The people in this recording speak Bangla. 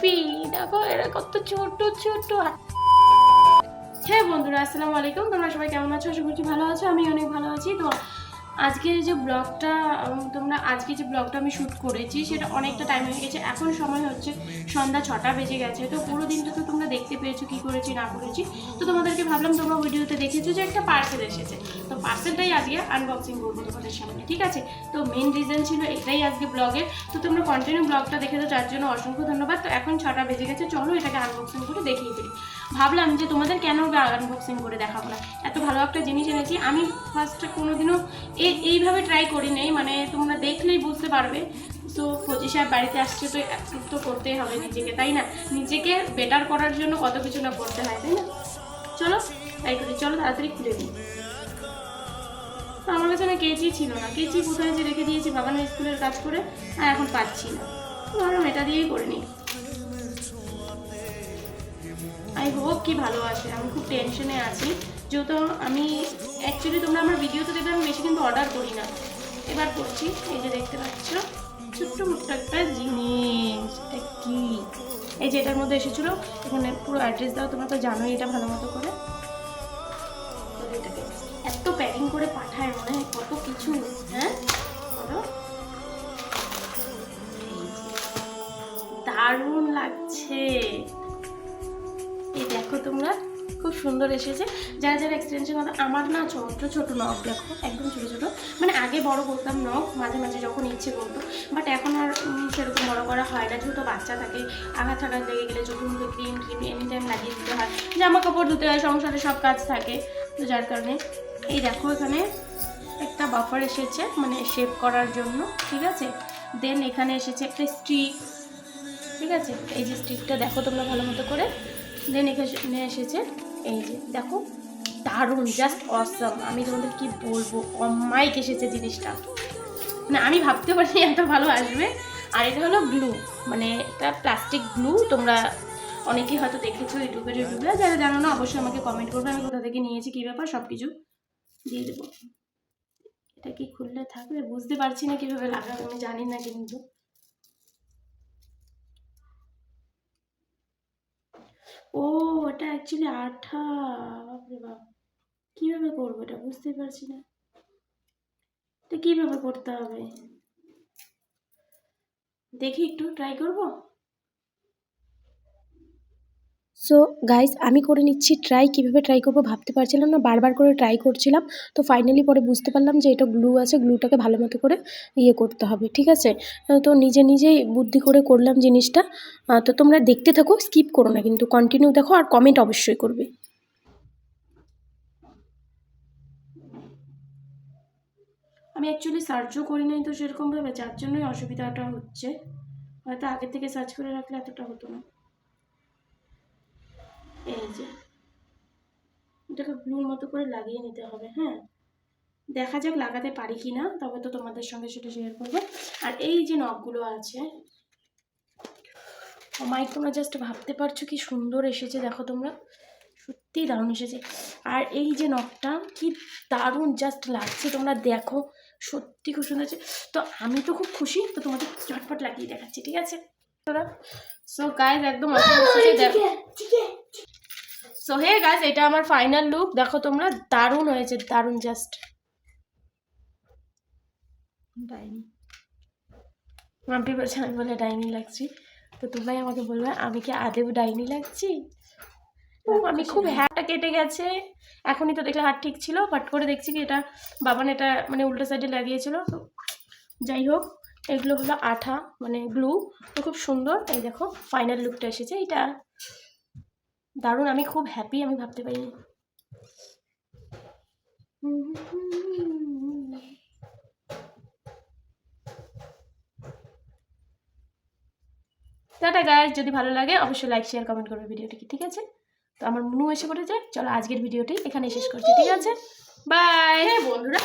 পাপ্পি দেখো এরা কত ছোট ছোট। হ্যাঁ বন্ধুরা, আসসালামু আলাইকুম। তোমরা সবাই কেমন আছো? আশা করছি ভালো আছো। আমি অনেক ভালো আছি। তো আজকে যে ব্লগটা আমি শ্যুট করেছি সেটা অনেকটা টাইম হয়ে গেছে। এখন সময় হচ্ছে সন্ধ্যা 6টা বেজে গেছে। তো পুরো দিনটা তো তোমরা দেখতে পেয়েছো কী করেছি না করেছি। তো তোমাদেরকে ভাবলাম তোমরা ভিডিওতে দেখেছো যে একটা পার্সেল এসেছে, তো পার্সেলটাই আজকে আনবক্সিং করবো তোমাদের সামনে, ঠিক আছে? তো মেন রিজন ছিল এটাই আজকে ব্লগের। তো তোমরা কন্টিনিউ ব্লগটা দেখেছো, তার জন্য অসংখ্য ধন্যবাদ। তো এখন 6টা বেজে গেছে, চলো এটাকে আনবক্সিং করে দেখিয়ে দিই। ভাবলাম যে তোমাদের কেন আনবক্সিং করে দেখাবো না, এত ভালো একটা জিনিস এনেছি। আমি ফার্স্টে কোনোদিনও এইভাবে ট্রাই করি নাই, মানে তোমরা দেখলেই বুঝতে পারবে। তো ফজি সাহেব বাড়িতে আসছে, তো একটু তো করতেই হবে নিজেকে, তাই না? নিজেকে বেটার করার জন্য কত কিছু না করতে হয়, তাই না? চলো তাই করি, চলো তাড়াতাড়ি খুলে দিই। তো আমার কাছে না কেচি ছিল না, কেচি কোথায় যে রেখে দিয়েছি বাগানের স্কুলের কাজ করে, আর এখন পাচ্ছি না। ভাবলাম এটা দিয়েই করে নিই। আই হোপ কি ভালো আসে। আমি খুব টেনশনে আছি, যেহেতু আমি অ্যাকচুয়ালি তোমরা আমার ভিডিওতে দেখবে আমি বেশি কিন্তু অর্ডার করি না, এবার করছি। এই যে দেখতে পাচ্ছ ছোট্ট মোট্ট একটা জিনিস, এটা কি? এই যে এটার মধ্যে এসেছিলো, এখানে পুরো অ্যাড্রেস দাও, তোমরা তো জানোই এটা ভালো মতো করে। এটাকে এত প্যাকিং করে পাঠায়, মনে হয় কত কিছু। হ্যাঁ বলো, দারুণ লাগছে। এই দেখো তোমরা, খুব সুন্দর এসেছে। যারা যারা এক্সটেনশন কথা, আমার না ছোট ছোট নখ দেখো, একদম ছোটো ছোটো। মানে আগে বড় করতাম নখ মাঝে মাঝে যখন ইচ্ছে করতো, বাট এখন আর সেরকম বড় করা হয় না, যেহেতু বাচ্চা থাকে। আঘাত ঠাঘাত লেগে গেলে চোখে মুখে ক্রিম এনি টাইম লাগিয়ে দিতে হয়, জামা কাপড় ধুতে হয়, সংসারে সব কাজ থাকে। তো যার কারণে এই দেখো এখানে একটা বাফার এসেছে, মানে শেপ করার জন্য, ঠিক আছে। দেন এখানে এসেছে একটা স্টিক, ঠিক আছে। এই যে স্টিকটা দেখো তোমরা ভালো মতো করে। দেন এখানে এসেছে এই যে দেখো, দারুণ, জাস্ট অসাম। আমি তোমাদের কি বলবো, অমাইক এসেছে জিনিসটা, মানে আমি ভাবতে পারিনি এত ভালো আসবে। আর এটা হলো গ্লু, মানে এটা প্লাস্টিক গ্লু। তোমরা অনেকেই হয়তো দেখেছো ইউটিউবে, যারা জানো না অবশ্যই আমাকে কমেন্ট করবে, আমি কোথা থেকে নিয়েছি, কী ব্যাপার, সব কিছু দিয়ে দেবো। এটা কি খুললে থাকবে বুঝতে পারছি না, কীভাবে লাগাবে আমি জানি না কিন্তু। ও, এটা অ্যাকচুয়ালি আঠা। বাপরে বাপ, কীভাবে করবো এটা বুঝতে পারছি না। এটা কীভাবে করতে হবে দেখি, একটু ট্রাই করবো। সো গাইস, আমি করে নিচ্ছি ট্রাই। কীভাবে ট্রাই করবো ভাবতে পারছিলাম না, বারবার করে ট্রাই করছিলাম। তো ফাইনালি পরে বুঝতে পারলাম যে এটা গ্লু আছে, গ্লুটাকে ভালো মতো করে ইয়ে করতে হবে, ঠিক আছে। তো নিজে নিজেই বুদ্ধি করে করলাম জিনিসটা। তো তোমরা দেখতে থাকো, স্কিপ করো না কিন্তু, কন্টিনিউ দেখো, আর কমেন্ট অবশ্যই করবে। আমি অ্যাকচুয়ালি সার্চও করি নাই তো সেরকমভাবে, যার জন্যই অসুবিধাটা হচ্ছে। হয়তো আগে থেকে সার্চ করে রাখলে এতটা হতো না। এই যে এটাকে গ্লুর মতো করে লাগিয়ে নিতে হবে। হ্যাঁ, দেখা যাক লাগাতে পারি কি না, তবে তো তোমাদের সঙ্গে সেটা শেয়ার করবো। আর এই যে নখগুলো আছে, মাইক, তোমরা জাস্ট ভাবতে পারছো কি সুন্দর এসেছে, দেখো তোমরা, সত্যিই দারুণ এসেছে। আর এই যে নখটা কি দারুণ জাস্ট লাগছে, তোমরা দেখো, সত্যি খুব সুন্দর আছে। তো আমি তো খুব খুশি, তো তোমাদের ঝটপট লাগিয়ে দেখাচ্ছি, ঠিক আছে তোরা। সো গাইজ একদম সো হে গাইজ, এটা আমার ফাইনাল লুক, দেখো তোমরা, দারুণ হয়েছে, দারুণ জাস্ট। ডাইনি মাম্পি বলছে আমি বলে ডাইনি লাগছি, তো তোমরাই আমাকে বলবে আমি কি আদেও ডাইনি লাগছি। আমি খুব হ্যাটটা কেটে গেছে, এখনই তো দেখলে হাত ঠিক ছিল, পাট করে দেখছি কি এটা বাবান এটা মানে উল্টো সাইডে লাগিয়েছিল। তো যাই হোক, এগুলো হলো আঠা, মানে গ্লু। তো খুব সুন্দর, এই দেখো ফাইনাল লুকটা এসেছে, এটা দারুণ। আমি খুব হ্যাপি, আমি ভাবতে পারিনি। টাটা গাইস, যদি ভালো লাগে অবশ্যই লাইক শেয়ার কমেন্ট করবে ভিডিওটিকে, ঠিক আছে। তো আমার মনু এসে পড়েছে, চলো আজকের ভিডিওটি এখানে শেষ করছি, ঠিক আছে। বাই বন্ধুরা।